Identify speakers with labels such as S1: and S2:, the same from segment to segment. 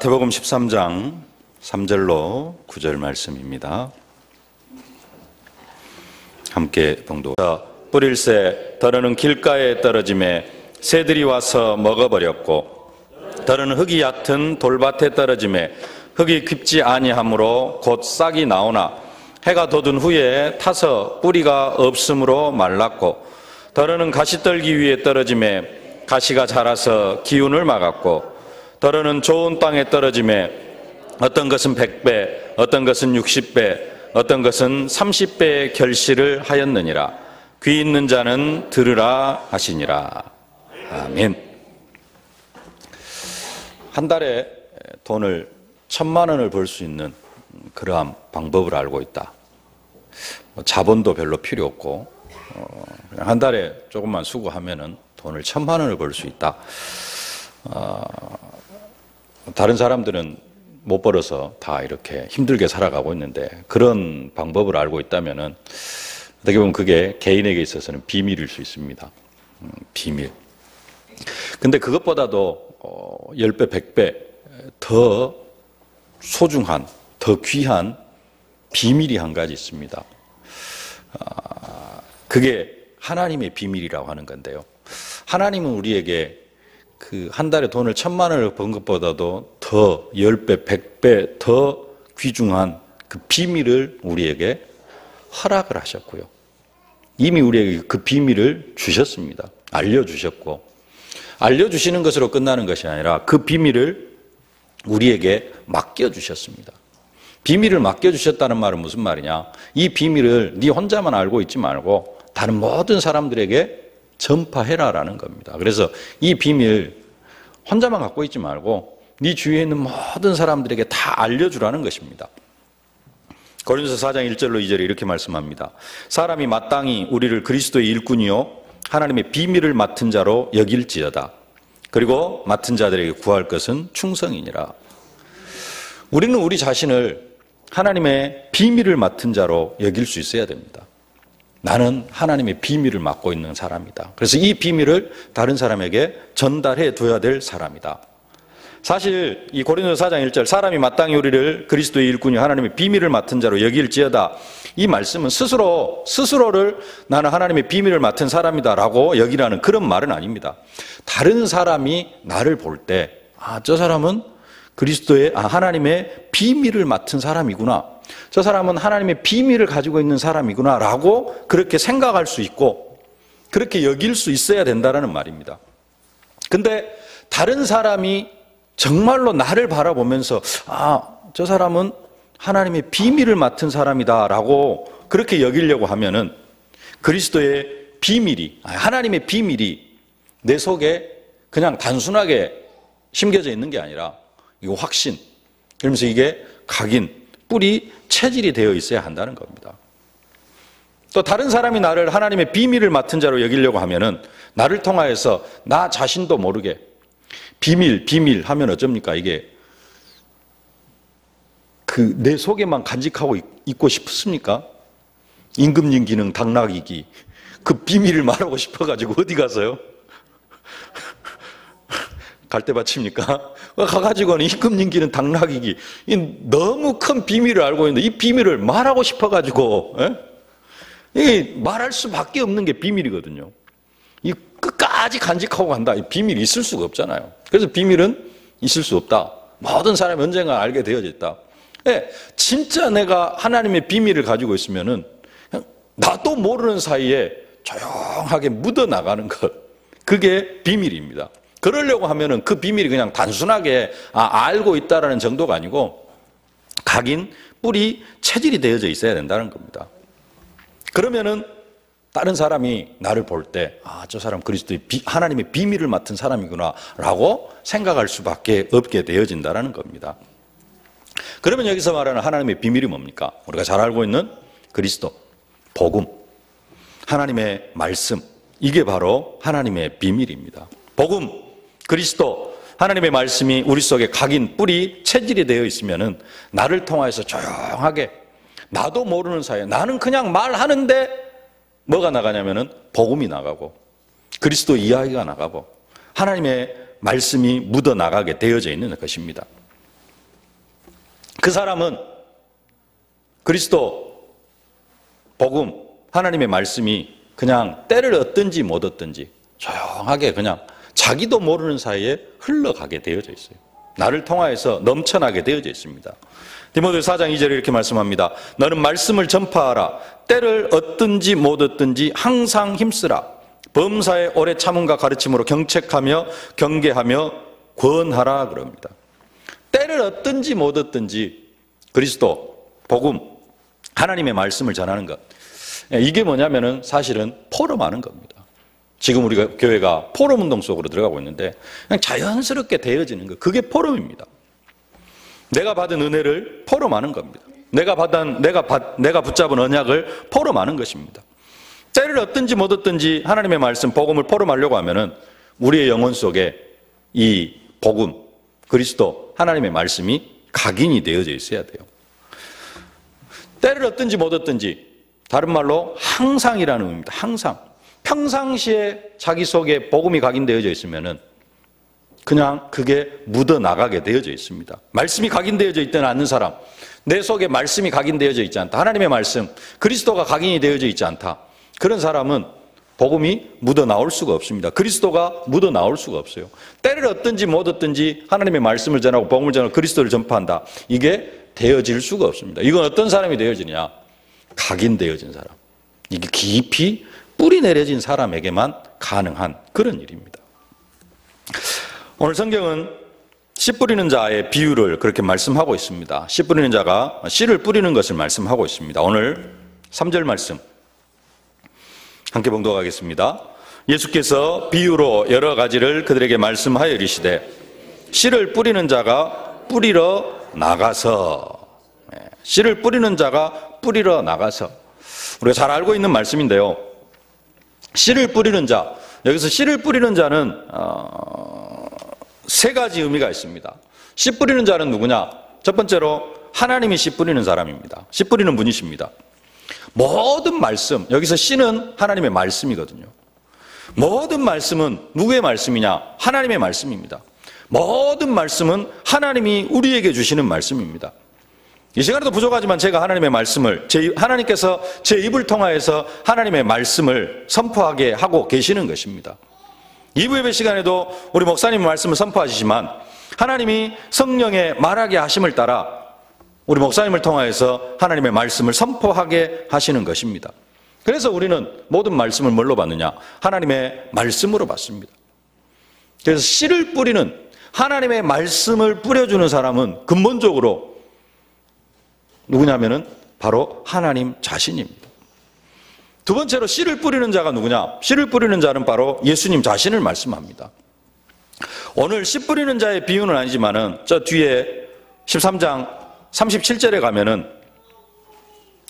S1: 마태복음 13장 3절로 9절 말씀입니다. 함께 봉독. 뿌릴새 더러는 길가에 떨어짐에 새들이 와서 먹어버렸고, 더러는 흙이 얕은 돌밭에 떨어짐에 흙이 깊지 아니하므로 곧 싹이 나오나 해가 돋은 후에 타서 뿌리가 없으므로 말랐고, 더러는 가시떨기 위에 떨어짐에 가시가 자라서 기운을 막았고, 더러는 좋은 땅에 떨어짐에 어떤 것은 100배, 어떤 것은 60배, 어떤 것은 30배의 결실을 하였느니라. 귀 있는 자는 들으라 하시니라. 아멘. 한 달에 돈을 1,000만 원을 벌 수 있는 그러한 방법을 알고 있다. 자본도 별로 필요 없고 그냥 한 달에 조금만 수고하면은 돈을 1,000만 원을 벌 수 있다. 다른 사람들은 못 벌어서 다 이렇게 힘들게 살아가고 있는데, 그런 방법을 알고 있다면은 어떻게 보면 그게 개인에게 있어서는 비밀일 수 있습니다. 비밀. 근데 그것보다도 10배, 100배 더 소중한, 더 귀한 비밀이 한 가지 있습니다. 그게 하나님의 비밀이라고 하는 건데요. 하나님은 우리에게 그 한 달에 돈을 1,000만 원을 번 것보다도 더 10배, 100배 더 귀중한 그 비밀을 우리에게 허락을 하셨고요. 이미 우리에게 그 비밀을 주셨습니다. 알려주셨고, 알려주시는 것으로 끝나는 것이 아니라 그 비밀을 우리에게 맡겨주셨습니다. 비밀을 맡겨주셨다는 말은 무슨 말이냐? 이 비밀을 네 혼자만 알고 있지 말고 다른 모든 사람들에게 전파해라라는 겁니다. 그래서 이 비밀 혼자만 갖고 있지 말고 네 주위에 있는 모든 사람들에게 다 알려주라는 것입니다. 고린도서 4장 1절로 2절에 이렇게 말씀합니다. 사람이 마땅히 우리를 그리스도의 일꾼이요 하나님의 비밀을 맡은 자로 여길지어다. 그리고 맡은 자들에게 구할 것은 충성이니라. 우리는 우리 자신을 하나님의 비밀을 맡은 자로 여길 수 있어야 됩니다. 나는 하나님의 비밀을 맡고 있는 사람이다. 그래서 이 비밀을 다른 사람에게 전달해 둬야 될 사람이다. 사실 이 고린도서 4장 1절 사람이 마땅히 우리를 그리스도의 일꾼이 하나님의 비밀을 맡은 자로 여길지어다, 이 말씀은 스스로를 나는 하나님의 비밀을 맡은 사람이다라고 여기라는 그런 말은 아닙니다. 다른 사람이 나를 볼 때 저 사람은 그리스도의 하나님의 비밀을 맡은 사람이구나, 저 사람은 하나님의 비밀을 가지고 있는 사람이구나 라고 그렇게 생각할 수 있고 그렇게 여길 수 있어야 된다는 말입니다. 근데 다른 사람이 정말로 나를 바라보면서 저 사람은 하나님의 비밀을 맡은 사람이다 라고 그렇게 여기려고 하면은 그리스도의 비밀이, 하나님의 비밀이 내 속에 그냥 단순하게 심겨져 있는 게 아니라 이거 확신, 그러면서 이게 각인, 뿌리, 체질이 되어 있어야 한다는 겁니다. 또 다른 사람이 나를 하나님의 비밀을 맡은 자로 여기려고 하면은 나를 통하여서 나 자신도 모르게 비밀 하면 어쩝니까? 이게 그 내 속에만 간직하고 있고 싶습니까? 임금님 기능 당나귀기, 그 비밀을 말하고 싶어가지고 어디 가서요? 갈대밭입니까? 가가지고는 임금님 기능 당나귀기, 너무 큰 비밀을 알고 있는데 이 비밀을 말하고 싶어가지고 이게 말할 수밖에 없는 게 비밀이거든요. 이 끝까지 간직하고 간다, 이 비밀이 있을 수가 없잖아요. 그래서 비밀은 있을 수 없다. 모든 사람이 언젠가 알게 되어져 있다. 진짜 내가 하나님의 비밀을 가지고 있으면은 나도 모르는 사이에 조용하게 묻어나가는 것, 그게 비밀입니다. 그러려고 하면은 그 비밀이 그냥 단순하게 알고 있다라는 정도가 아니고 각인, 뿌리, 체질이 되어져 있어야 된다는 겁니다. 그러면은 다른 사람이 나를 볼 때 저 사람 그리스도의 하나님의 비밀을 맡은 사람이구나 라고 생각할 수밖에 없게 되어진다는 겁니다. 그러면 여기서 말하는 하나님의 비밀이 뭡니까? 우리가 잘 알고 있는 그리스도, 복음, 하나님의 말씀, 이게 바로 하나님의 비밀입니다. 복음, 그리스도, 하나님의 말씀이 우리 속에 각인, 뿌리, 체질이 되어 있으면은 나를 통하여서 조용하게 나도 모르는 사이에 나는 그냥 말하는데 뭐가 나가냐면은 복음이 나가고 그리스도 이야기가 나가고 하나님의 말씀이 묻어나가게 되어져 있는 것입니다. 그 사람은 그리스도 복음, 하나님의 말씀이 그냥 때를 얻든지 못 얻든지 조용하게 그냥 자기도 모르는 사이에 흘러가게 되어져 있어요. 나를 통하여서 넘쳐나게 되어져 있습니다. 디모데 4장 2절에 이렇게 말씀합니다. 너는 말씀을 전파하라. 때를 얻든지 못 얻든지 항상 힘쓰라. 범사에 오래 참음과 가르침으로 경책하며 경계하며 권하라 그럽니다. 때를 얻든지 못 얻든지 그리스도, 복음, 하나님의 말씀을 전하는 것. 이게 뭐냐면은 사실은 포럼하는 겁니다. 지금 우리가 교회가 포럼 운동 속으로 들어가고 있는데 그냥 자연스럽게 되어지는 것. 그게 포럼입니다. 내가 받은 은혜를 포럼하는 겁니다. 내가 붙잡은 언약을 포럼하는 것입니다. 때를 얻든지 못 얻든지 하나님의 말씀, 복음을 포럼하려고 하면은 우리의 영혼 속에 이 복음, 그리스도, 하나님의 말씀이 각인이 되어져 있어야 돼요. 때를 얻든지 못 얻든지, 다른 말로 항상이라는 의미입니다. 항상. 평상시에 자기 속에 복음이 각인되어져 있으면은 그냥 그게 묻어나가게 되어져 있습니다. 말씀이 각인되어져 있지는 않는 사람, 내 속에 말씀이 각인되어져 있지 않다. 하나님의 말씀, 그리스도가 각인이 되어져 있지 않다. 그런 사람은 복음이 묻어나올 수가 없습니다. 그리스도가 묻어나올 수가 없어요. 때를 얻든지 못 얻든지 하나님의 말씀을 전하고 복음을 전하고 그리스도를 전파한다. 이게 되어질 수가 없습니다. 이건 어떤 사람이 되어지냐? 각인되어진 사람. 이게 깊이 뿌리 내려진 사람에게만 가능한 그런 일입니다. 오늘 성경은 씨 뿌리는 자의 비유를 그렇게 말씀하고 있습니다. 씨 뿌리는 자가 씨를 뿌리는 것을 말씀하고 있습니다. 오늘 3절 말씀 함께 봉독하겠습니다. 예수께서 비유로 여러 가지를 그들에게 말씀하여 이르시되 씨를 뿌리는 자가 뿌리러 나가서, 씨를 뿌리는 자가 뿌리러 나가서, 우리가 잘 알고 있는 말씀인데요. 씨를 뿌리는 자, 여기서 씨를 뿌리는 자는 세 가지 의미가 있습니다. 씨 뿌리는 자는 누구냐? 첫 번째로 하나님이 씨 뿌리는 사람입니다. 씨 뿌리는 분이십니다. 모든 말씀, 여기서 씨는 하나님의 말씀이거든요. 모든 말씀은 누구의 말씀이냐? 하나님의 말씀입니다. 모든 말씀은 하나님이 우리에게 주시는 말씀입니다. 이 시간에도 부족하지만 제가 하나님의 말씀을, 하나님께서 제 입을 통하여서 하나님의 말씀을 선포하게 하고 계시는 것입니다. 2부 예배 시간에도 우리 목사님의 말씀을 선포하시지만 하나님이 성령의 말하게 하심을 따라 우리 목사님을 통하여서 하나님의 말씀을 선포하게 하시는 것입니다. 그래서 우리는 모든 말씀을 뭘로 받느냐? 하나님의 말씀으로 받습니다. 그래서 씨를 뿌리는, 하나님의 말씀을 뿌려주는 사람은 근본적으로 누구냐면은 바로 하나님 자신입니다. 두 번째로 씨를 뿌리는 자가 누구냐? 씨를 뿌리는 자는 바로 예수님 자신을 말씀합니다. 오늘 씨 뿌리는 자의 비유는 아니지만은 저 뒤에 13장 37절에 가면은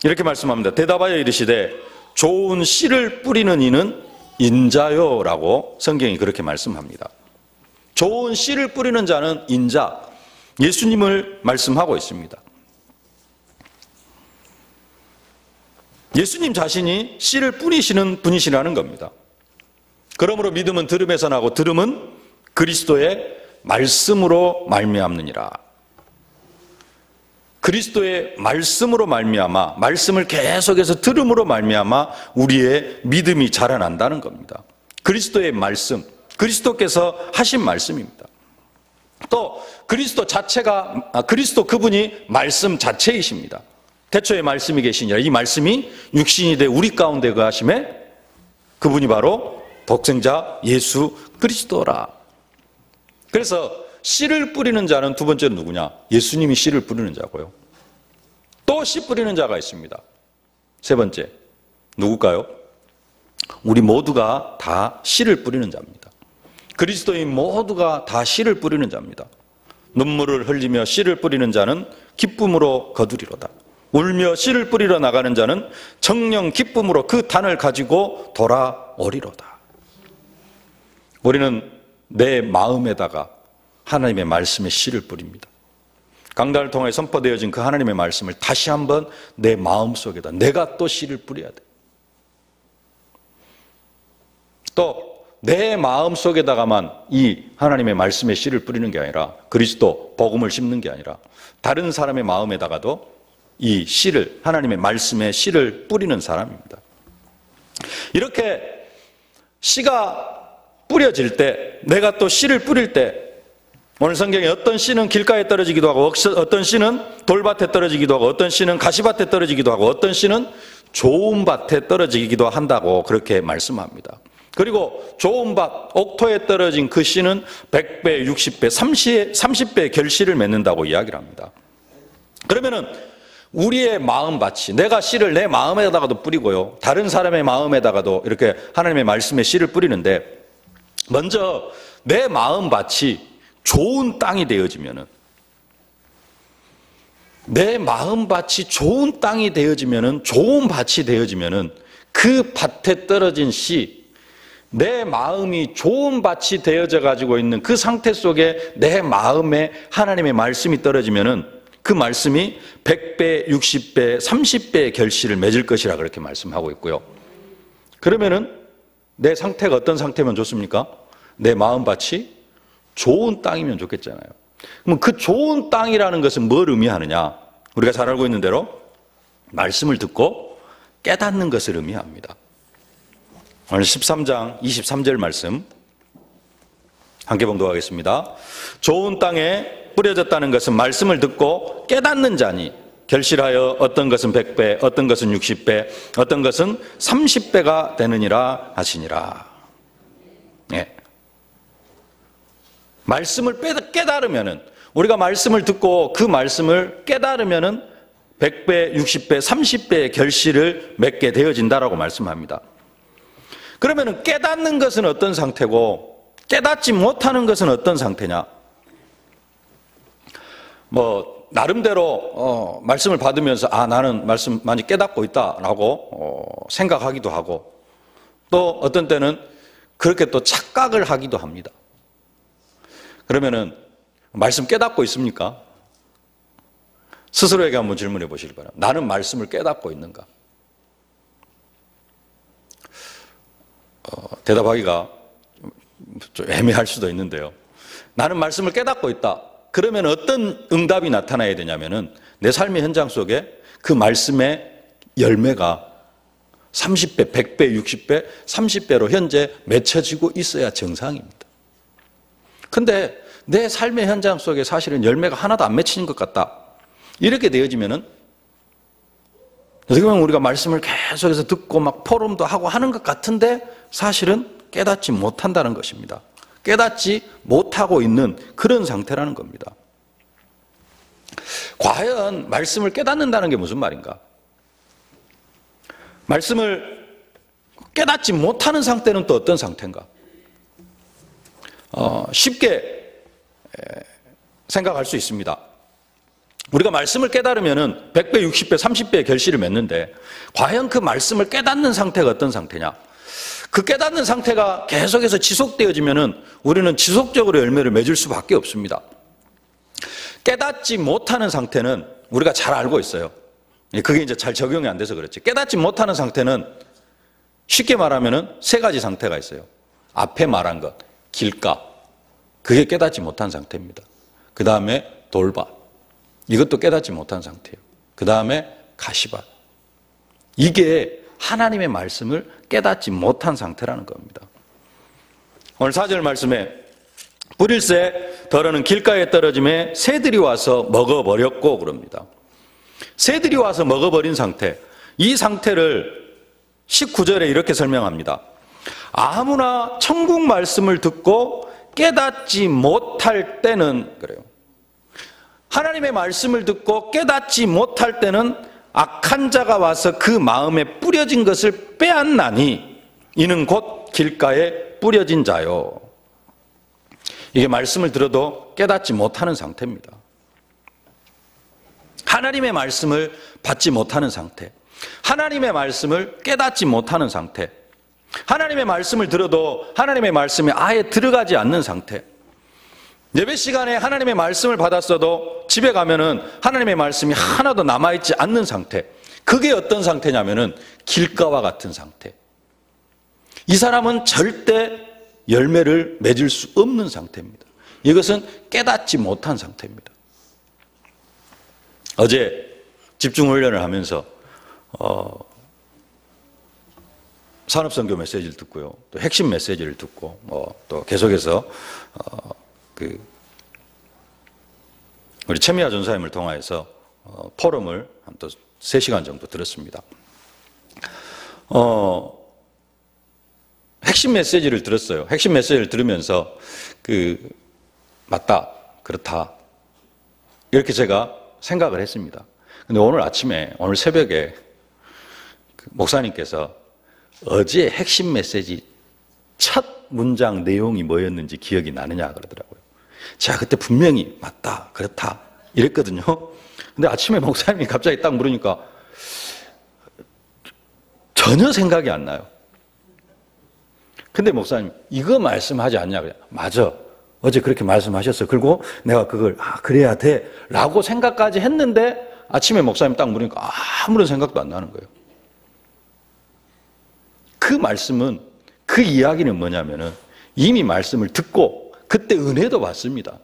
S1: 이렇게 말씀합니다. 대답하여 이르시되 좋은 씨를 뿌리는 이는 인자요라고 성경이 그렇게 말씀합니다. 좋은 씨를 뿌리는 자는 인자, 예수님을 말씀하고 있습니다. 예수님 자신이 씨를 뿌리시는 분이시라는 겁니다. 그러므로 믿음은 들음에서 나고 들음은 그리스도의 말씀으로 말미암느니라. 그리스도의 말씀으로 말미암아, 말씀을 계속해서 들음으로 말미암아 우리의 믿음이 자라난다는 겁니다. 그리스도의 말씀, 그리스도께서 하신 말씀입니다. 또 그리스도 자체가, 그리스도 그분이 말씀 자체이십니다. 태초에 말씀이 계시니라. 이 말씀이 육신이 돼 우리 가운데 거하심에 그분이 바로 독생자 예수 그리스도라. 그래서 씨를 뿌리는 자는 두 번째는 누구냐? 예수님이 씨를 뿌리는 자고요. 또 씨 뿌리는 자가 있습니다. 세 번째, 누굴까요? 우리 모두가 다 씨를 뿌리는 자입니다. 그리스도인 모두가 다 씨를 뿌리는 자입니다. 눈물을 흘리며 씨를 뿌리는 자는 기쁨으로 거두리로다. 울며 씨를 뿌리러 나가는 자는 정령 기쁨으로 그 단을 가지고 돌아오리로다. 우리는 내 마음에다가 하나님의 말씀의 씨를 뿌립니다. 강단을 통해 선포되어진 그 하나님의 말씀을 다시 한번 내 마음속에다 내가 또 씨를 뿌려야 돼. 또 내 마음 속에다가만 이 하나님의 말씀의 씨를 뿌리는 게 아니라, 그리스도 복음을 심는 게 아니라 다른 사람의 마음에다가도 이 씨를, 하나님의 말씀의 씨를 뿌리는 사람입니다. 이렇게 씨가 뿌려질 때, 내가 또 씨를 뿌릴 때, 오늘 성경에 어떤 씨는 길가에 떨어지기도 하고, 어떤 씨는 돌밭에 떨어지기도 하고, 어떤 씨는 가시밭에 떨어지기도 하고, 어떤 씨는 좋은 밭에 떨어지기도 한다고 그렇게 말씀합니다. 그리고 좋은 밭, 옥토에 떨어진 그 씨는 100배, 60배, 30배 결실을 맺는다고 이야기를 합니다. 그러면은 우리의 마음밭이, 내가 씨를 내 마음에다가도 뿌리고요, 다른 사람의 마음에다가도 이렇게 하나님의 말씀의 씨를 뿌리는데, 먼저 내 마음밭이 좋은 땅이 되어지면은, 내 마음밭이 좋은 땅이 되어지면은, 좋은 밭이 되어지면은 그 밭에 떨어진 씨, 내 마음이 좋은 밭이 되어져 가지고 있는 그 상태 속에 내 마음에 하나님의 말씀이 떨어지면은 그 말씀이 100배, 60배, 30배의 결실을 맺을 것이라 그렇게 말씀하고 있고요. 그러면은 내 상태가 어떤 상태면 좋습니까? 내 마음밭이 좋은 땅이면 좋겠잖아요. 그럼 그 좋은 땅이라는 것은 뭘 의미하느냐? 우리가 잘 알고 있는 대로 말씀을 듣고 깨닫는 것을 의미합니다. 오늘 13장 23절 말씀 함께 봉독하겠습니다. 좋은 땅에 뿌려졌다는 것은 말씀을 듣고 깨닫는 자니 결실하여 어떤 것은 100배, 어떤 것은 60배, 어떤 것은 30배가 되느니라 하시니라. 네. 말씀을 깨달으면은, 우리가 말씀을 듣고 그 말씀을 깨달으면은 100배, 60배, 30배의 결실을 맺게 되어진다라고 말씀합니다. 그러면은 깨닫는 것은 어떤 상태고 깨닫지 못하는 것은 어떤 상태냐? 나름대로 말씀을 받으면서 나는 말씀 많이 깨닫고 있다라고 생각하기도 하고, 또 어떤 때는 그렇게 또 착각을 하기도 합니다. 그러면은 말씀 깨닫고 있습니까? 스스로에게 한번 질문해 보시기 바랍니다. 나는 말씀을 깨닫고 있는가? 대답하기가 좀 애매할 수도 있는데요. 나는 말씀을 깨닫고 있다. 그러면 어떤 응답이 나타나야 되냐면은 내 삶의 현장 속에 그 말씀의 열매가 30배, 100배, 60배, 30배로 현재 맺혀지고 있어야 정상입니다. 근데 내 삶의 현장 속에 사실은 열매가 하나도 안 맺히는 것 같다. 이렇게 되어지면은 어떻게 보면 우리가 말씀을 계속해서 듣고 막 포럼도 하고 하는 것 같은데 사실은 깨닫지 못한다는 것입니다. 깨닫지 못하고 있는 그런 상태라는 겁니다. 과연 말씀을 깨닫는다는 게 무슨 말인가? 말씀을 깨닫지 못하는 상태는 또 어떤 상태인가? 쉽게 생각할 수 있습니다. 우리가 말씀을 깨달으면은 100배, 60배, 30배의 결실을 맺는데 과연 그 말씀을 깨닫는 상태가 어떤 상태냐? 그 깨닫는 상태가 계속해서 지속되어지면은 우리는 지속적으로 열매를 맺을 수밖에 없습니다. 깨닫지 못하는 상태는 우리가 잘 알고 있어요. 그게 이제 잘 적용이 안 돼서 그렇지. 깨닫지 못하는 상태는 쉽게 말하면은 세 가지 상태가 있어요. 앞에 말한 것, 길가. 그게 깨닫지 못한 상태입니다. 그 다음에 돌밭. 이것도 깨닫지 못한 상태예요. 그 다음에 가시밭. 이게 하나님의 말씀을 깨닫지 못한 상태라는 겁니다. 오늘 4절 말씀에 뿌릴새 덜어는 길가에 떨어짐에 새들이 와서 먹어버렸고 그럽니다. 새들이 와서 먹어버린 상태, 이 상태를 19절에 이렇게 설명합니다. 아무나 천국 말씀을 듣고 깨닫지 못할 때는, 그래요, 하나님의 말씀을 듣고 깨닫지 못할 때는 악한 자가 와서 그 마음에 뿌려진 것을 빼앗나니 이는 곧 길가에 뿌려진 자요. 이게 말씀을 들어도 깨닫지 못하는 상태입니다. 하나님의 말씀을 받지 못하는 상태, 하나님의 말씀을 깨닫지 못하는 상태, 하나님의 말씀을 들어도 하나님의 말씀에 아예 들어가지 않는 상태, 예배 시간에 하나님의 말씀을 받았어도 집에 가면은 하나님의 말씀이 하나도 남아있지 않는 상태. 그게 어떤 상태냐면은 길가와 같은 상태. 이 사람은 절대 열매를 맺을 수 없는 상태입니다. 이것은 깨닫지 못한 상태입니다. 어제 집중훈련을 하면서 산업선교 메시지를 듣고요, 또 핵심 메시지를 듣고 또 계속해서 우리 최미아 전사님을 통해서 포럼을 한 또 3시간 정도 들었습니다. 핵심 메시지를 들었어요. 핵심 메시지를 들으면서 맞다, 그렇다, 이렇게 제가 생각을 했습니다. 근데 오늘 아침에, 오늘 새벽에 목사님께서 어제 핵심 메시지 첫 문장 내용이 뭐였는지 기억이 나느냐 그러더라고요. 제가 그때 분명히 맞다, 그렇다 이랬거든요. 근데 아침에 목사님이 갑자기 딱 물으니까 전혀 생각이 안 나요. 근데 목사님, 이거 말씀하지 않냐 그래요. 맞아, 어제 그렇게 말씀하셨어. 그리고 내가 그걸 그래야 돼 라고 생각까지 했는데 아침에 목사님 딱 물으니까 아무런 생각도 안 나는 거예요. 그 말씀은, 그 이야기는 뭐냐면은 이미 말씀을 듣고 그때 은혜도 받습니다.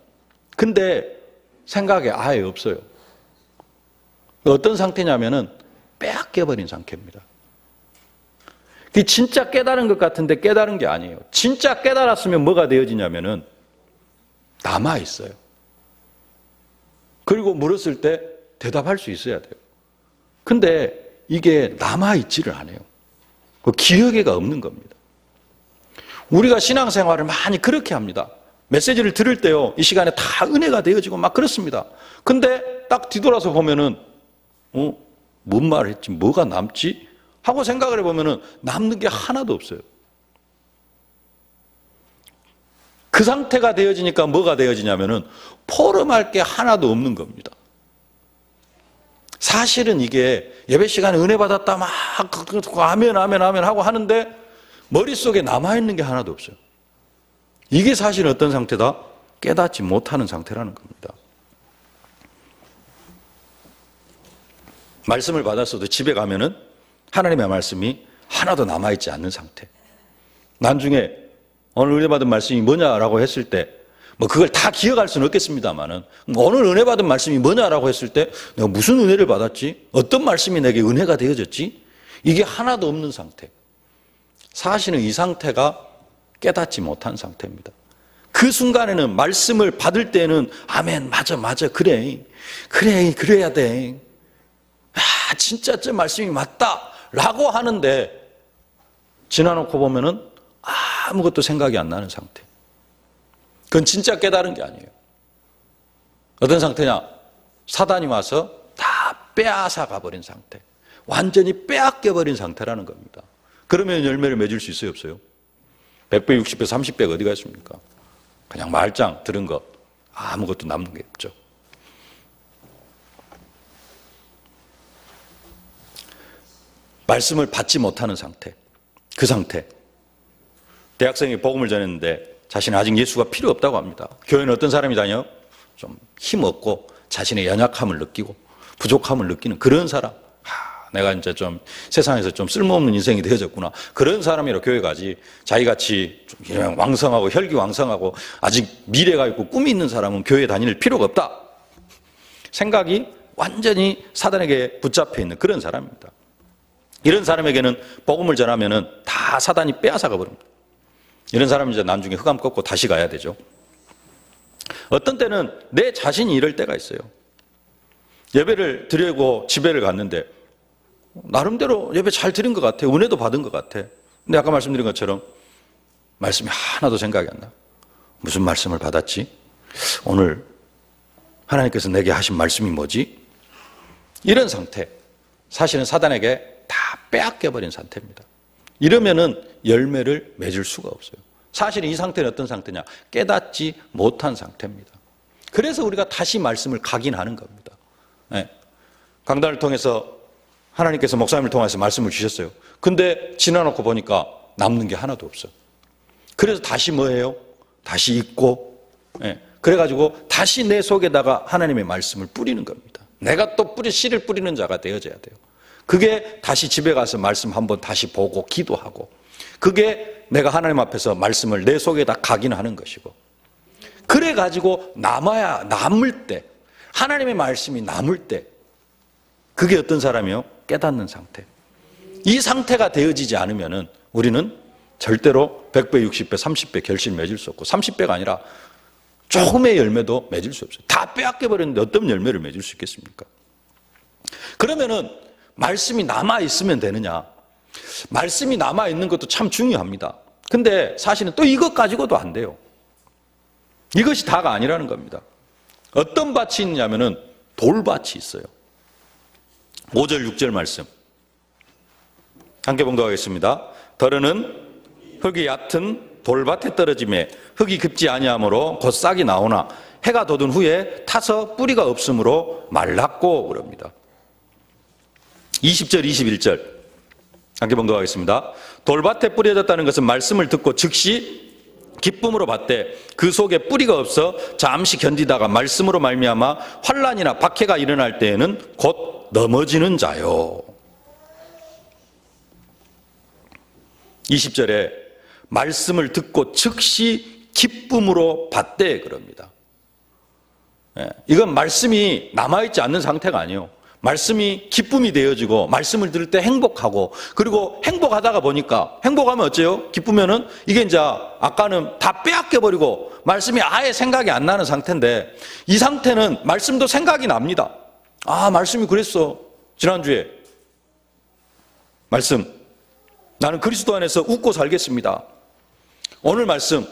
S1: 근데 생각이 아예 없어요. 어떤 상태냐면은 빼앗겨버린 상태입니다. 진짜 깨달은 것 같은데 깨달은 게 아니에요. 진짜 깨달았으면 뭐가 되어지냐면은 남아있어요. 그리고 물었을 때 대답할 수 있어야 돼요. 근데 이게 남아있지를 않아요. 기억에가 없는 겁니다. 우리가 신앙생활을 많이 그렇게 합니다. 메시지를 들을 때요, 이 시간에 다 은혜가 되어지고 막 그렇습니다. 근데 딱 뒤돌아서 보면은 뭔 말을 했지, 뭐가 남지? 하고 생각을 해보면은 남는 게 하나도 없어요. 그 상태가 되어지니까 뭐가 되어지냐면은 포럼할 게 하나도 없는 겁니다. 사실은 이게 예배 시간에 은혜 받았다 막 아멘 아멘 아멘 하고 하는데 머릿속에 남아있는 게 하나도 없어요. 이게 사실은 어떤 상태다? 깨닫지 못하는 상태라는 겁니다. 말씀을 받았어도 집에 가면은 하나님의 말씀이 하나도 남아있지 않는 상태. 나중에 오늘 은혜 받은 말씀이 뭐냐라고 했을 때 그걸 다 기억할 수는 없겠습니다만은 오늘 은혜 받은 말씀이 뭐냐라고 했을 때 내가 무슨 은혜를 받았지? 어떤 말씀이 내게 은혜가 되어졌지? 이게 하나도 없는 상태. 사실은 이 상태가 깨닫지 못한 상태입니다. 그 순간에는 말씀을 받을 때는 아멘, 맞아, 그래, 그래야 돼. 진짜 저 말씀이 맞다 라고 하는데 지나놓고 보면은 아무것도 생각이 안 나는 상태. 그건 진짜 깨달은 게 아니에요. 어떤 상태냐? 사단이 와서 다 빼앗아 가버린 상태. 완전히 빼앗겨버린 상태라는 겁니다. 그러면 열매를 맺을 수 있어요, 없어요? 100배, 60배, 30배가 어디가 있습니까? 그냥 말짱 들은 거 아무것도 남는 게 없죠. 말씀을 받지 못하는 상태, 그 상태. 대학생이 복음을 전했는데 자신은 아직 예수가 필요 없다고 합니다. 교회는 어떤 사람이 다녀요? 좀 힘없고 자신의 연약함을 느끼고 부족함을 느끼는 그런 사람. 내가 이제 좀 세상에서 좀 쓸모없는 인생이 되어졌구나. 그런 사람이라 교회 가지. 자기같이 좀 왕성하고 혈기왕성하고 아직 미래가 있고 꿈이 있는 사람은 교회 다닐 필요가 없다. 생각이 완전히 사단에게 붙잡혀 있는 그런 사람입니다. 이런 사람에게는 복음을 전하면은 다 사단이 빼앗아가 버립니다. 이런 사람은 이제 나중에 흑암 꺾고 다시 가야 되죠. 어떤 때는 내 자신이 이럴 때가 있어요. 예배를 드리고 집회를 갔는데 나름대로 예배 잘 드린 것 같아. 은혜도 받은 것 같아. 근데 아까 말씀드린 것처럼 말씀이 하나도 생각이 안 나. 무슨 말씀을 받았지? 오늘 하나님께서 내게 하신 말씀이 뭐지? 이런 상태. 사실은 사단에게 다 빼앗겨버린 상태입니다. 이러면은 열매를 맺을 수가 없어요. 사실 이 상태는 어떤 상태냐? 깨닫지 못한 상태입니다. 그래서 우리가 다시 말씀을 각인하는 겁니다. 네. 강단을 통해서 하나님께서 목사님을 통해서 말씀을 주셨어요. 근데 지나놓고 보니까 남는 게 하나도 없어요. 그래서 다시 뭐예요? 다시 읽고, 네. 그래가지고 다시 내 속에다가 하나님의 말씀을 뿌리는 겁니다. 내가 또 씨를 뿌리는 자가 되어져야 돼요. 그게 다시 집에 가서 말씀 한번 다시 보고 기도하고 그게 내가 하나님 앞에서 말씀을 내 속에다 각인하는 것이고, 그래가지고 남을 때, 하나님의 말씀이 남을 때, 그게 어떤 사람이요? 깨닫는 상태. 이 상태가 되어지지 않으면은 우리는 절대로 100배, 60배, 30배 결실 맺을 수 없고, 30배가 아니라 조금의 열매도 맺을 수 없어요. 다 빼앗겨버렸는데 어떤 열매를 맺을 수 있겠습니까? 그러면은 말씀이 남아있으면 되느냐? 말씀이 남아있는 것도 참 중요합니다. 근데 사실은 또 이것 가지고도 안 돼요. 이것이 다가 아니라는 겁니다. 어떤 밭이 있냐면은 돌밭이 있어요. 5절, 6절 말씀. 함께 봉독하겠습니다. 더러는 흙이 얕은 돌밭에 떨어짐에 흙이 깊지 아니하므로 곧 싹이 나오나 해가 돋은 후에 타서 뿌리가 없으므로 말랐고 그럽니다. 20절, 21절 함께 봉독하겠습니다. 돌밭에 뿌려졌다는 것은 말씀을 듣고 즉시 기쁨으로 받되 그 속에 뿌리가 없어 잠시 견디다가 말씀으로 말미암아 환난이나 박해가 일어날 때에는 곧 넘어지는 자요. 20절에 말씀을 듣고 즉시 기쁨으로 받되 그럽니다. 이건 말씀이 남아있지 않는 상태가 아니에요. 말씀이 기쁨이 되어지고 말씀을 들을 때 행복하고, 그리고 행복하다가 보니까, 행복하면 어째요? 기쁘면은 이게 이제 아까는 다 빼앗겨버리고 말씀이 아예 생각이 안 나는 상태인데, 이 상태는 말씀도 생각이 납니다. 아, 말씀이 그랬어. 지난주에 말씀, 나는 그리스도 안에서 웃고 살겠습니다. 오늘 말씀,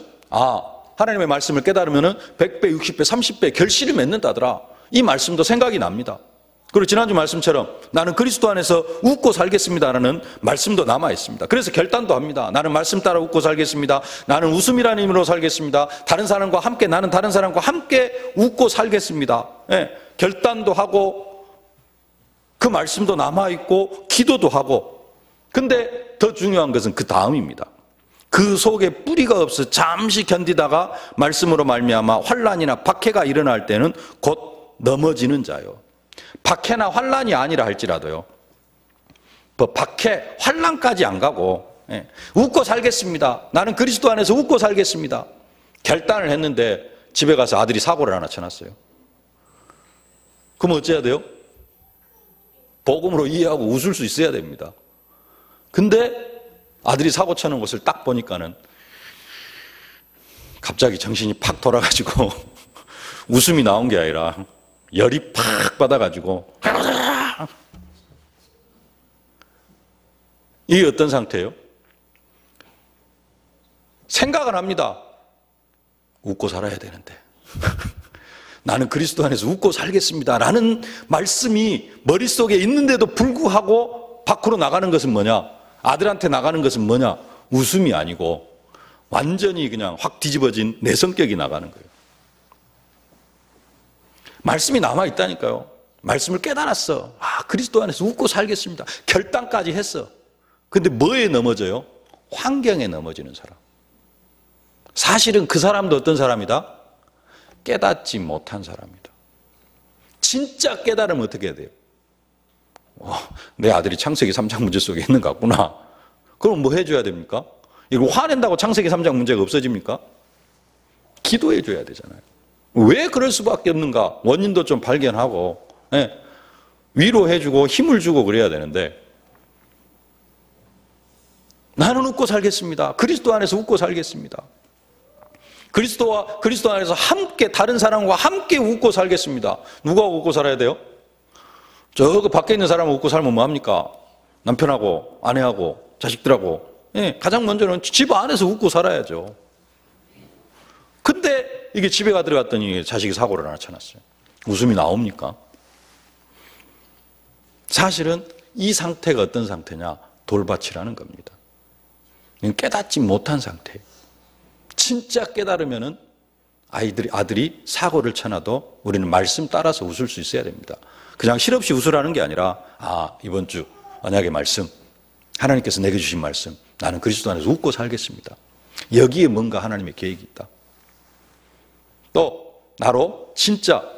S1: 하나님의 말씀을 깨달으면은 100배, 60배, 30배 결실을 맺는다더라. 이 말씀도 생각이 납니다. 그리고 지난주 말씀처럼 나는 그리스도 안에서 웃고 살겠습니다라는 말씀도 남아 있습니다. 그래서 결단도 합니다. 나는 말씀 따라 웃고 살겠습니다. 나는 웃음이라는 힘으로 살겠습니다. 다른 사람과 함께, 나는 다른 사람과 함께 웃고 살겠습니다. 결단도 하고 그 말씀도 남아 있고 기도도 하고. 근데 더 중요한 것은 그 다음입니다. 그 속에 뿌리가 없어 잠시 견디다가 말씀으로 말미암아 환난이나 박해가 일어날 때는 곧 넘어지는 자요. 박해나 환난이 아니라 할지라도요, 박해, 환난까지 안 가고 웃고 살겠습니다. 나는 그리스도 안에서 웃고 살겠습니다. 결단을 했는데 집에 가서 아들이 사고를 하나 쳐놨어요. 그럼 어째야 돼요? 복음으로 이해하고 웃을 수 있어야 됩니다. 근데 아들이 사고 쳐놓은 것을 딱 보니까는 갑자기 정신이 팍 돌아가지고 웃음이 나온 게 아니라 열이 팍 받아가지고, 이게 어떤 상태예요? 생각은 합니다. 웃고 살아야 되는데. 나는 그리스도 안에서 웃고 살겠습니다 라는 말씀이 머릿속에 있는데도 불구하고 밖으로 나가는 것은 뭐냐? 아들한테 나가는 것은 뭐냐? 웃음이 아니고 완전히 그냥 확 뒤집어진 내 성격이 나가는 거예요. 말씀이 남아있다니까요. 말씀을 깨달았어. 그리스도 안에서 웃고 살겠습니다. 결단까지 했어. 근데 뭐에 넘어져요? 환경에 넘어지는 사람. 사실은 그 사람도 어떤 사람이다? 깨닫지 못한 사람이다. 진짜 깨달으면 어떻게 해야 돼요? 내 아들이 창세기 3장 문제 속에 있는 것 같구나. 그럼 뭐 해줘야 됩니까? 이거 화낸다고 창세기 3장 문제가 없어집니까? 기도해 줘야 되잖아요. 왜 그럴 수밖에 없는가? 원인도 좀 발견하고, 위로해주고 힘을 주고 그래야 되는데, 나는 웃고 살겠습니다. 그리스도 안에서 웃고 살겠습니다. 그리스도 안에서 함께, 다른 사람과 함께 웃고 살겠습니다. 누가 웃고 살아야 돼요? 저 밖에 있는 사람은 웃고 살면 뭐합니까? 남편하고 아내하고 자식들하고. 가장 먼저는 집 안에서 웃고 살아야죠. 근데 이게 집에 들어갔더니 자식이 사고를 하나 쳐놨어요. 웃음이 나옵니까? 사실은 이 상태가 어떤 상태냐? 돌밭이라는 겁니다. 깨닫지 못한 상태예요. 진짜 깨달으면은 아들이 사고를 쳐놔도 우리는 말씀 따라서 웃을 수 있어야 됩니다. 그냥 실없이 웃으라는 게 아니라, 이번 주 언약의 말씀, 하나님께서 내게 주신 말씀, 나는 그리스도 안에서 웃고 살겠습니다. 여기에 뭔가 하나님의 계획이 있다. 또 나로 진짜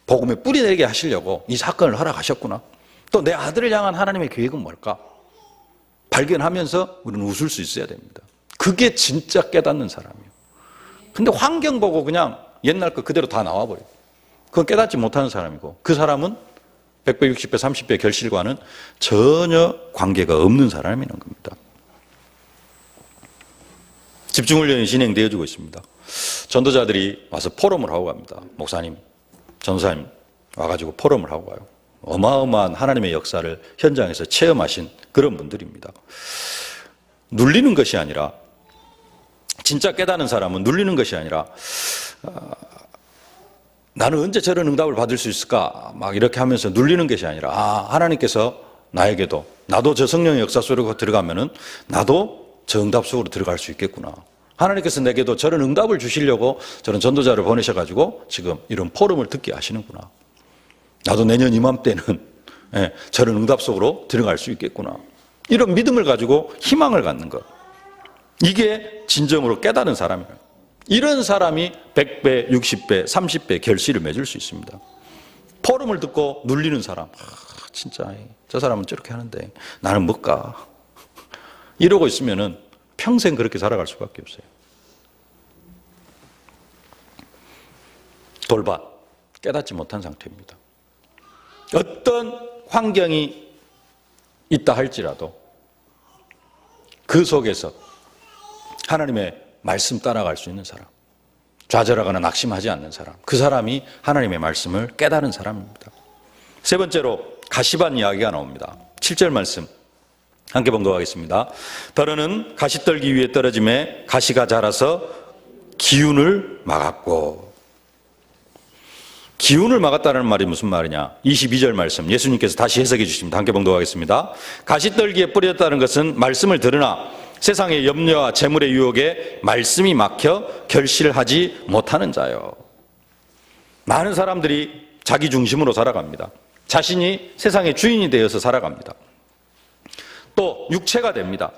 S1: 복음에 뿌리 내게 하시려고 이 사건을 허락하셨구나. 또 내 아들을 향한 하나님의 계획은 뭘까? 발견하면서 우리는 웃을 수 있어야 됩니다. 그게 진짜 깨닫는 사람이에요. 근데 환경 보고 그냥 옛날 거 그대로 다 나와버려요. 그건 깨닫지 못하는 사람이고, 그 사람은 100배, 60배, 30배 결실과는 전혀 관계가 없는 사람이라는 겁니다. 집중훈련이 진행되어지고 있습니다. 전도자들이 와서 포럼을 하고 갑니다. 목사님, 전사님 와가지고 포럼을 하고 가요. 어마어마한 하나님의 역사를 현장에서 체험하신 그런 분들입니다. 눌리는 것이 아니라, 진짜 깨닫는 사람은 눌리는 것이 아니라 나는 언제 저런 응답을 받을 수 있을까 막 이렇게 하면서 눌리는 것이 아니라, 하나님께서 나에게도, 나도 저 성령의 역사 속으로 들어가면은 나도 저 응답 속으로 들어갈 수 있겠구나. 하나님께서 내게도 저런 응답을 주시려고 저런 전도자를 보내셔가지고 지금 이런 포럼을 듣게 하시는구나. 나도 내년 이맘때는 저런 응답 속으로 들어갈 수 있겠구나. 이런 믿음을 가지고 희망을 갖는 것. 이게 진정으로 깨달은 사람이에요. 이런 사람이 100배, 60배, 30배 결실을 맺을 수 있습니다. 포럼을 듣고 눌리는 사람, 진짜 저 사람은 저렇게 하는데 나는 뭘까? 이러고 있으면은 평생 그렇게 살아갈 수밖에 없어요. 돌밭, 깨닫지 못한 상태입니다. 어떤 환경이 있다 할지라도 그 속에서 하나님의 말씀 따라갈 수 있는 사람, 좌절하거나 낙심하지 않는 사람, 그 사람이 하나님의 말씀을 깨달은 사람입니다. 세 번째로 가시밭 이야기가 나옵니다. 7절 말씀 함께 봉독하겠습니다. 더러는 가시떨기 위에 떨어짐에 가시가 자라서 기운을 막았고. 기운을 막았다는 말이 무슨 말이냐? 22절 말씀 예수님께서 다시 해석해 주십니다. 함께 봉독하겠습니다. 가시떨기에 뿌렸다는 것은 말씀을 들으나 세상의 염려와 재물의 유혹에 말씀이 막혀 결실을 하지 못하는 자요. 많은 사람들이 자기 중심으로 살아갑니다. 자신이 세상의 주인이 되어서 살아갑니다. 또 육체가 됩니다.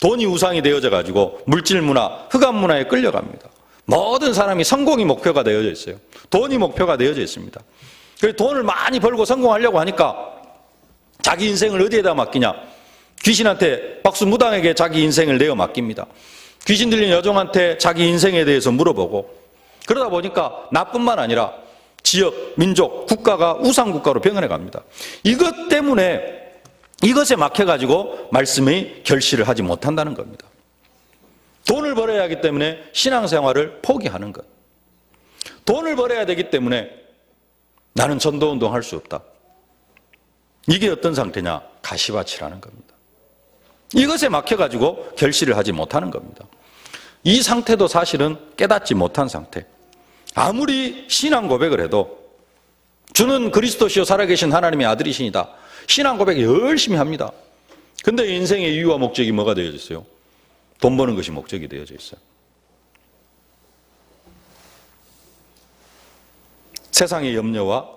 S1: 돈이 우상이 되어져 가지고 물질 문화, 흑암 문화에 끌려갑니다. 모든 사람이 성공이 목표가 되어져 있어요. 돈이 목표가 되어져 있습니다. 그래서 돈을 많이 벌고 성공하려고 하니까 자기 인생을 어디에다 맡기냐? 귀신한테, 박수무당에게 자기 인생을 내어 맡깁니다. 귀신 들린 여종한테 자기 인생에 대해서 물어보고, 그러다 보니까 나뿐만 아니라 지역, 민족, 국가가 우상국가로 병원에 갑니다. 이것 때문에, 이것에 막혀가지고 말씀이 결실을 하지 못한다는 겁니다. 돈을 벌어야 하기 때문에 신앙생활을 포기하는 것. 돈을 벌어야 되기 때문에 나는 전도운동 할 수 없다. 이게 어떤 상태냐? 가시밭이라는 겁니다. 이것에 막혀가지고 결실을 하지 못하는 겁니다. 이 상태도 사실은 깨닫지 못한 상태. 아무리 신앙 고백을 해도 주는 그리스도시요 살아계신 하나님의 아들이시니다. 신앙 고백 열심히 합니다. 근데 인생의 이유와 목적이 뭐가 되어져 있어요? 돈 버는 것이 목적이 되어져 있어요. 세상의 염려와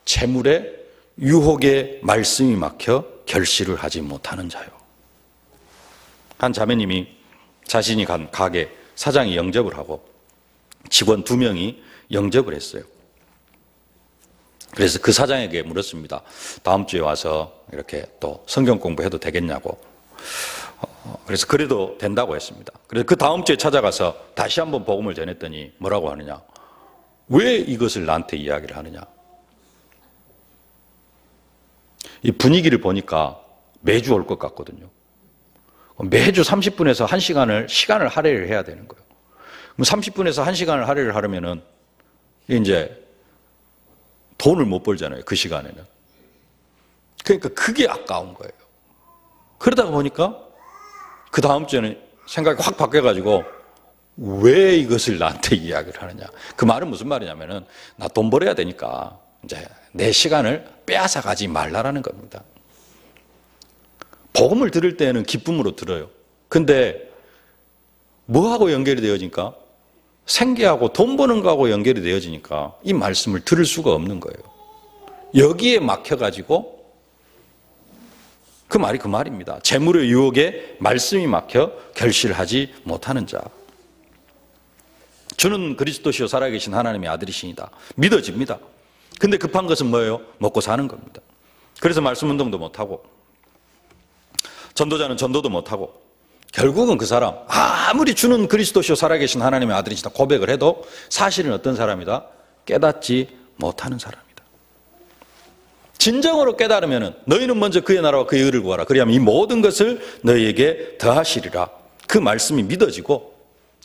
S1: 재물의 유혹에 말씀이 막혀 결실을 하지 못하는 자요. 한 자매님이 자신이 간 가게 사장이 영접을 하고 직원 2명이 영접을 했어요. 그래서 그 사장에게 물었습니다. 다음 주에 와서 이렇게 또 성경 공부해도 되겠냐고. 그래서 그래도 된다고 했습니다. 그래서 그 다음 주에 찾아가서 다시 한번 복음을 전했더니 뭐라고 하느냐? 왜 이것을 나한테 이야기를 하느냐? 이 분위기를 보니까 매주 올 것 같거든요. 매주 30분에서 1시간을 시간을 할애를 해야 되는 거예요. 그럼 30분에서 1시간을 할애를 하려면은 이제 돈을 못 벌잖아요. 그 시간에는. 그러니까 그게 아까운 거예요. 그러다 보니까 그 다음 주에는 생각이 확 바뀌어가지고 왜 이것을 나한테 이야기를 하느냐. 그 말은 무슨 말이냐면은 나 돈 벌어야 되니까 이제 내 시간을 빼앗아 가지 말라라는 겁니다. 복음을 들을 때는 기쁨으로 들어요. 근데 뭐하고 연결이 되어지니까? 생계하고 돈 버는 거하고 연결이 되어지니까 이 말씀을 들을 수가 없는 거예요. 여기에 막혀가지고 그 말이 그 말입니다. 재물의 유혹에 말씀이 막혀 결실하지 못하는 자. 주는 그리스도시요 살아계신 하나님의 아들이시니다. 믿어집니다. 근데 급한 것은 뭐예요? 먹고 사는 겁니다. 그래서 말씀 운동도 못하고. 전도자는 전도도 못하고 결국은 그 사람 아무리 주는 그리스도시요 살아계신 하나님의 아들이시다 고백을 해도 사실은 어떤 사람이다? 깨닫지 못하는 사람이다. 진정으로 깨달으면 너희는 먼저 그의 나라와 그의 의를 구하라. 그리하면 이 모든 것을 너희에게 더하시리라. 그 말씀이 믿어지고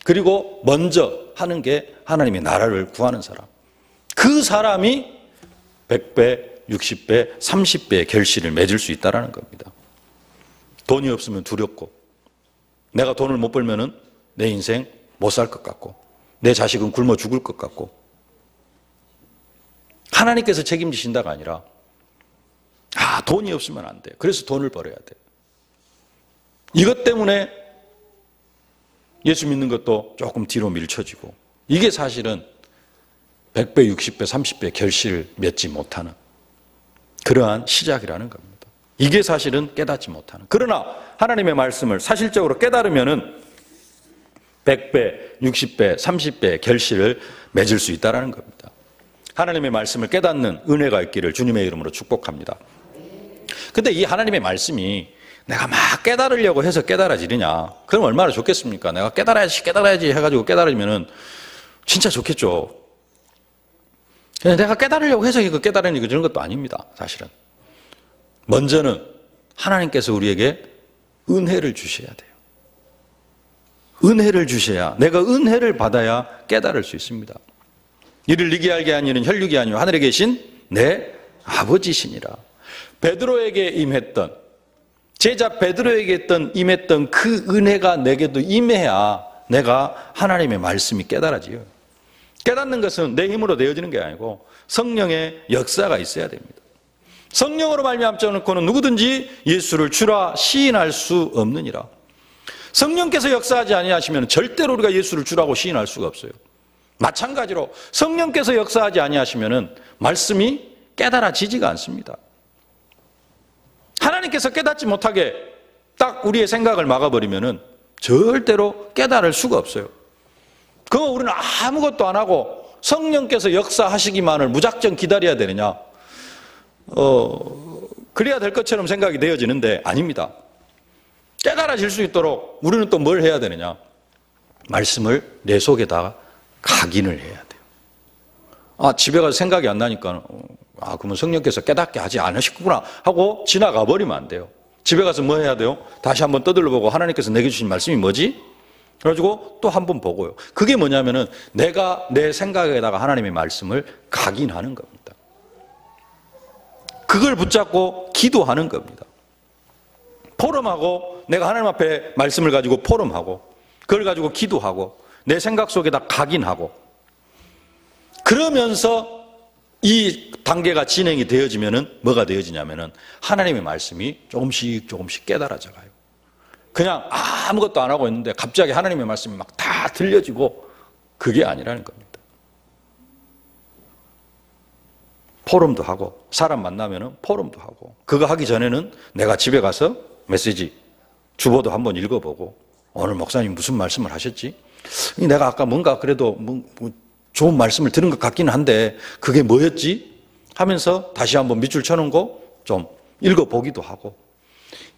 S1: 그리고 먼저 하는 게 하나님의 나라를 구하는 사람. 그 사람이 100배, 60배, 30배의 결실을 맺을 수 있다는 겁니다. 돈이 없으면 두렵고 내가 돈을 못 벌면 내 인생 못 살 것 같고 내 자식은 굶어 죽을 것 같고 하나님께서 책임지신다가 아니라 돈이 없으면 안 돼. 그래서 돈을 벌어야 돼. 이것 때문에 예수 믿는 것도 조금 뒤로 밀쳐지고 이게 사실은 100배, 60배, 30배 결실을 맺지 못하는 그러한 시작이라는 겁니다. 이게 사실은 깨닫지 못하는. 그러나 하나님의 말씀을 사실적으로 깨달으면은 100배, 60배, 30배의 결실을 맺을 수 있다는 겁니다. 하나님의 말씀을 깨닫는 은혜가 있기를 주님의 이름으로 축복합니다. 근데 이 하나님의 말씀이 내가 막 깨달으려고 해서 깨달아지느냐? 그럼 얼마나 좋겠습니까? 내가 깨달아야지 해가지고 깨달으면은 진짜 좋겠죠. 그냥 내가 깨달으려고 해서 이거 깨달으니 그런 것도 아닙니다. 사실은. 먼저는 하나님께서 우리에게 은혜를 주셔야 돼요. 은혜를 주셔야 내가 은혜를 받아야 깨달을 수 있습니다. 이를 니게 알게 한 이는 혈육이 아니요 하늘에 계신 내 아버지시니라. 베드로에게 임했던 제자 베드로에게 임했던 그 은혜가 내게도 임해야 내가 하나님의 말씀이 깨달아지요. 깨닫는 것은 내 힘으로 되어지는 게 아니고 성령의 역사가 있어야 됩니다. 성령으로 말미암지 않고는 누구든지 예수를 주라 시인할 수 없느니라. 성령께서 역사하지 아니하시면 절대로 우리가 예수를 주라고 시인할 수가 없어요. 마찬가지로 성령께서 역사하지 아니하시면 말씀이 깨달아지지가 않습니다. 하나님께서 깨닫지 못하게 딱 우리의 생각을 막아버리면 절대로 깨달을 수가 없어요. 그럼 우리는 아무것도 안 하고 성령께서 역사하시기만을 무작정 기다려야 되느냐? 그래야 될 것처럼 생각이 되어지는데 아닙니다. 깨달아질 수 있도록 우리는 또 뭘 해야 되느냐? 말씀을 내 속에다가 각인을 해야 돼요. 집에 가서 생각이 안 나니까 그러면 성령께서 깨닫게 하지 않으셨구나 하고 지나가 버리면 안 돼요. 집에 가서 뭐 해야 돼요? 다시 한번 떠들러 보고 하나님께서 내게 주신 말씀이 뭐지? 그래가지고 또 한 번 보고요. 그게 뭐냐면은 내가 내 생각에다가 하나님의 말씀을 각인하는 겁니다. 그걸 붙잡고 기도하는 겁니다. 포럼하고 내가 하나님 앞에 말씀을 가지고 포럼하고 그걸 가지고 기도하고 내 생각 속에다 각인하고 그러면서 이 단계가 진행이 되어지면은 뭐가 되어지냐면은 하나님의 말씀이 조금씩 깨달아져 가요. 그냥 아무것도 안 하고 있는데 갑자기 하나님의 말씀이 막 다 들려지고 그게 아니라는 겁니다. 포럼도 하고 사람 만나면은 포럼도 하고 그거 하기 전에는 내가 집에 가서 메시지 주보도 한번 읽어보고 오늘 목사님 무슨 말씀을 하셨지? 내가 아까 뭔가 그래도 좋은 말씀을 들은 것 같기는 한데 그게 뭐였지? 하면서 다시 한번 밑줄 쳐놓고 좀 읽어보기도 하고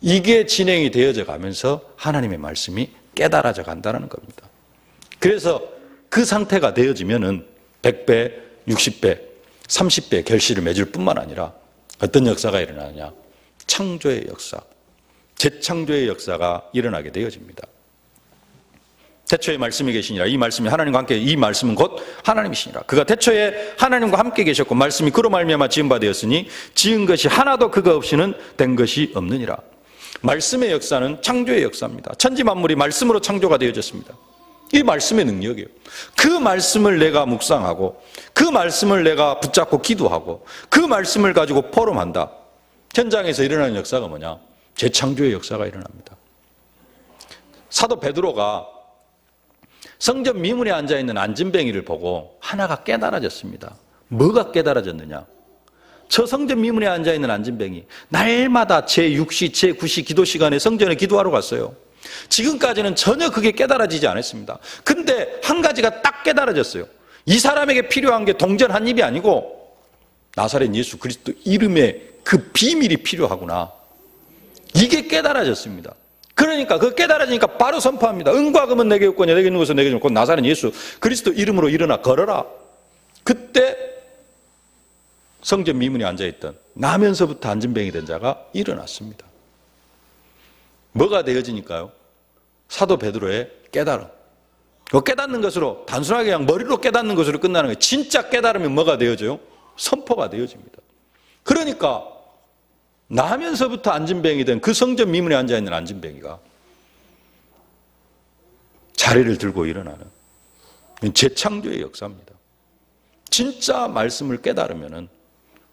S1: 이게 진행이 되어져 가면서 하나님의 말씀이 깨달아져 간다는 겁니다. 그래서 그 상태가 되어지면은 100배, 60배, 30배 결실을 맺을 뿐만 아니라 어떤 역사가 일어나느냐? 창조의 역사, 재창조의 역사가 일어나게 되어집니다. 태초에 말씀이 계시니라. 이 말씀이 하나님과 함께 이 말씀은 곧 하나님이시니라. 그가 태초에 하나님과 함께 계셨고 말씀이 그로 말미암아 지은 바 되었으니 지은 것이 하나도 그가 없이는 된 것이 없느니라. 말씀의 역사는 창조의 역사입니다. 천지 만물이 말씀으로 창조가 되어졌습니다. 이 말씀의 능력이에요. 그 말씀을 내가 묵상하고 그 말씀을 내가 붙잡고 기도하고 그 말씀을 가지고 포럼한다. 현장에서 일어나는 역사가 뭐냐? 재창조의 역사가 일어납니다. 사도 베드로가 성전 미문에 앉아있는 안진뱅이를 보고 하나가 깨달아졌습니다. 뭐가 깨달아졌느냐? 저 성전 미문에 앉아있는 안진뱅이 날마다 제6시, 제9시 기도 시간에 성전에 기도하러 갔어요. 지금까지는 전혀 그게 깨달아지지 않았습니다. 근데 한 가지가 딱 깨달아졌어요. 이 사람에게 필요한 게 동전 한 입이 아니고 나사렛 예수 그리스도 이름의 그 비밀이 필요하구나. 이게 깨달아졌습니다. 그러니까 그 깨달아지니까 바로 선포합니다. 은과 금은 내게 없거니와 내게 있는 것은 내게 주면 곧 나사렛 예수 그리스도 이름으로 일어나 걸어라. 그때 성전 미문에 앉아있던 나면서부터 안진뱅이 된 자가 일어났습니다. 뭐가 되어지니까요? 사도 베드로의 깨달음. 그 깨닫는 것으로 단순하게 그냥 머리로 깨닫는 것으로 끝나는 거예요. 진짜 깨달으면 뭐가 되어져요? 선포가 되어집니다. 그러니까 나면서부터 안진뱅이 된 그 성전 미문에 앉아있는 안진뱅이가 자리를 들고 일어나는 재창조의 역사입니다. 진짜 말씀을 깨달으면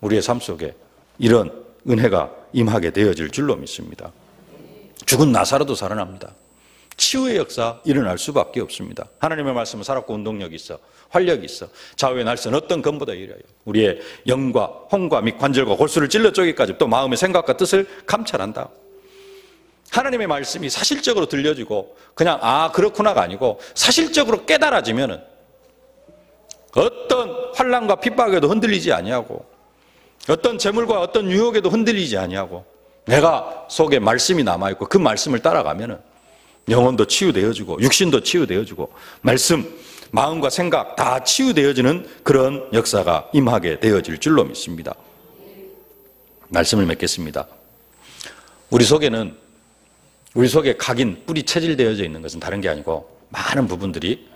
S1: 우리의 삶 속에 이런 은혜가 임하게 되어질 줄로 믿습니다. 죽은 나사로도 살아납니다. 치유의 역사 일어날 수밖에 없습니다. 하나님의 말씀은 살았고 운동력이 있어, 활력이 있어, 좌우의 날선 어떤 검보다 이래요. 우리의 영과 혼과 및 관절과 골수를 찔러 쪼개기까지 또 마음의 생각과 뜻을 감찰한다. 하나님의 말씀이 사실적으로 들려지고 그냥 그렇구나가 아니고 사실적으로 깨달아지면은 어떤 환난과 핍박에도 흔들리지 아니하고 어떤 재물과 어떤 유혹에도 흔들리지 아니하고 내가 속에 말씀이 남아있고 그 말씀을 따라가면은 영혼도 치유되어지고 육신도 치유되어지고 말씀, 마음과 생각 다 치유되어지는 그런 역사가 임하게 되어질 줄로 믿습니다. 말씀을 맺겠습니다. 우리 속에 각인, 뿌리 체질되어져 있는 것은 다른 게 아니고 많은 부분들이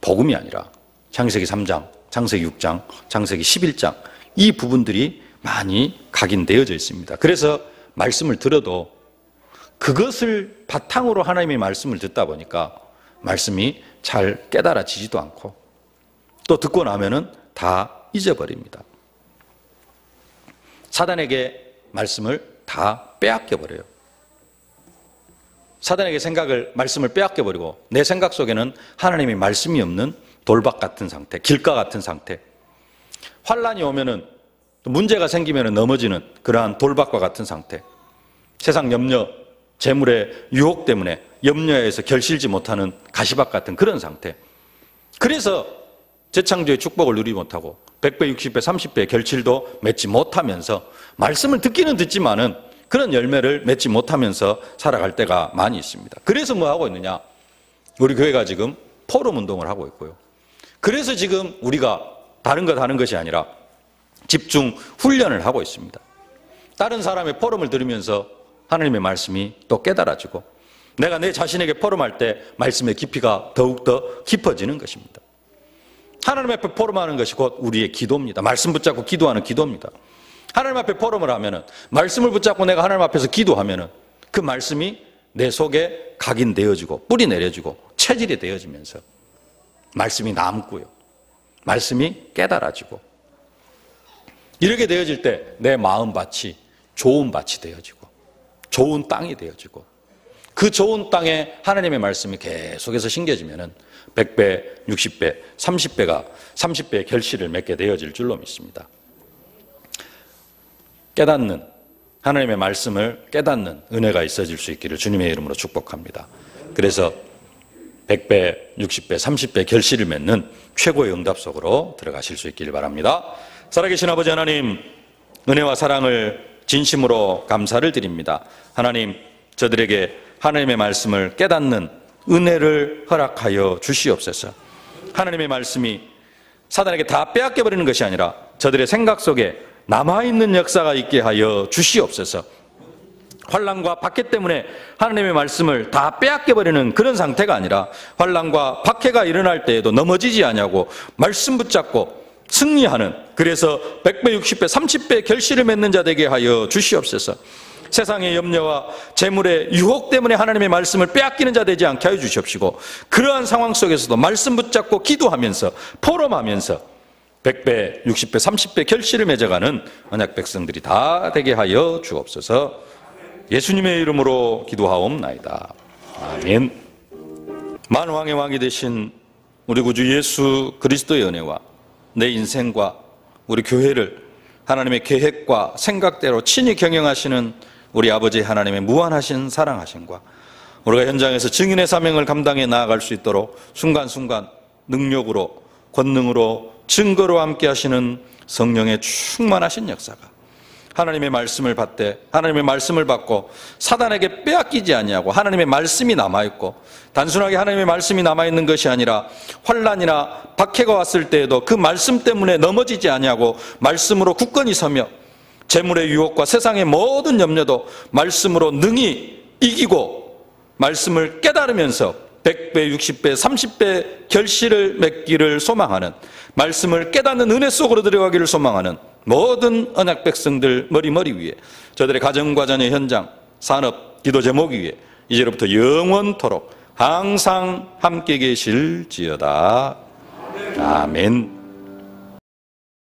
S1: 복음이 아니라 창세기 3장, 창세기 6장, 창세기 11장 이 부분들이 많이 각인되어져 있습니다. 그래서 말씀을 들어도 그것을 바탕으로 하나님의 말씀을 듣다 보니까 말씀이 잘 깨달아지지도 않고 또 듣고 나면은 다 잊어버립니다. 사단에게 말씀을 다 빼앗겨버려요. 사단에게 말씀을 빼앗겨버리고 내 생각 속에는 하나님의 말씀이 없는 돌박 같은 상태, 길가 같은 상태. 환란이 오면은 문제가 생기면은 넘어지는 그러한 돌박과 같은 상태. 세상 염려, 재물의 유혹 때문에 염려에서 결실지 못하는 가시밭 같은 그런 상태. 그래서 재창조의 축복을 누리지 못하고 100배, 60배, 30배의 결실도 맺지 못하면서 말씀을 듣기는 듣지만은 그런 열매를 맺지 못하면서 살아갈 때가 많이 있습니다. 그래서 뭐 하고 있느냐? 우리 교회가 지금 포럼 운동을 하고 있고요. 그래서 지금 우리가 다른 것 하는 것이 아니라 집중 훈련을 하고 있습니다. 다른 사람의 포럼을 들으면서 하나님의 말씀이 또 깨달아지고 내가 내 자신에게 포럼할 때 말씀의 깊이가 더욱더 깊어지는 것입니다. 하나님 앞에 포럼하는 것이 곧 우리의 기도입니다. 말씀 붙잡고 기도하는 기도입니다. 하나님 앞에 포럼을 하면은 말씀을 붙잡고 내가 하나님 앞에서 기도하면은 그 말씀이 내 속에 각인되어지고 뿌리 내려지고 체질이 되어지면서 말씀이 남고요. 말씀이 깨달아지고 이렇게 되어질 때 내 마음밭이 좋은 밭이 되어지고 좋은 땅이 되어지고 그 좋은 땅에 하나님의 말씀이 계속해서 심겨지면은 100배, 60배, 30배의 결실을 맺게 되어질 줄로 믿습니다. 깨닫는 하나님의 말씀을 깨닫는 은혜가 있어질 수 있기를 주님의 이름으로 축복합니다. 그래서 100배, 60배, 30배 결실을 맺는 최고의 응답 속으로 들어가실 수 있기를 바랍니다. 살아계신 아버지 하나님, 은혜와 사랑을 진심으로 감사를 드립니다. 하나님, 저들에게 하나님의 말씀을 깨닫는 은혜를 허락하여 주시옵소서. 하나님의 말씀이 사단에게 다 빼앗겨버리는 것이 아니라 저들의 생각 속에 남아있는 역사가 있게 하여 주시옵소서. 환난과 박해 때문에 하나님의 말씀을 다 빼앗겨버리는 그런 상태가 아니라 환난과 박해가 일어날 때에도 넘어지지 않냐고 말씀 붙잡고 승리하는, 그래서 100배, 60배, 30배 결실을 맺는 자 되게 하여 주시옵소서. 세상의 염려와 재물의 유혹 때문에 하나님의 말씀을 빼앗기는 자 되지 않게 하여 주시옵시고, 그러한 상황 속에서도 말씀 붙잡고 기도하면서 포럼하면서 100배, 60배, 30배 결실을 맺어가는 언약 백성들이 다 되게 하여 주옵소서. 예수님의 이름으로 기도하옵나이다. 아멘. 만왕의 왕이 되신 우리 구주 예수 그리스도의 은혜와 내 인생과 우리 교회를 하나님의 계획과 생각대로 친히 경영하시는 우리 아버지 하나님의 무한하신 사랑하심과 우리가 현장에서 증인의 사명을 감당해 나아갈 수 있도록 순간순간 능력으로, 권능으로, 증거로 함께 하시는 성령의 충만하신 역사가 하나님의 말씀을 받되 하나님의 말씀을 받고 사단에게 빼앗기지 아니하고 하나님의 말씀이 남아있고 단순하게 하나님의 말씀이 남아있는 것이 아니라 환난이나 박해가 왔을 때에도 그 말씀 때문에 넘어지지 아니하고 말씀으로 굳건히 서며 재물의 유혹과 세상의 모든 염려도 말씀으로 능히 이기고 말씀을 깨달으면서 100배, 60배, 30배 결실을 맺기를 소망하는, 말씀을 깨닫는 은혜 속으로 들어가기를 소망하는 모든 언약 백성들 머리 위에, 저들의 가정과 자녀, 현장, 산업, 기도 제목 위에 이제로부터 영원토록 항상 함께 계실지어다. 아멘.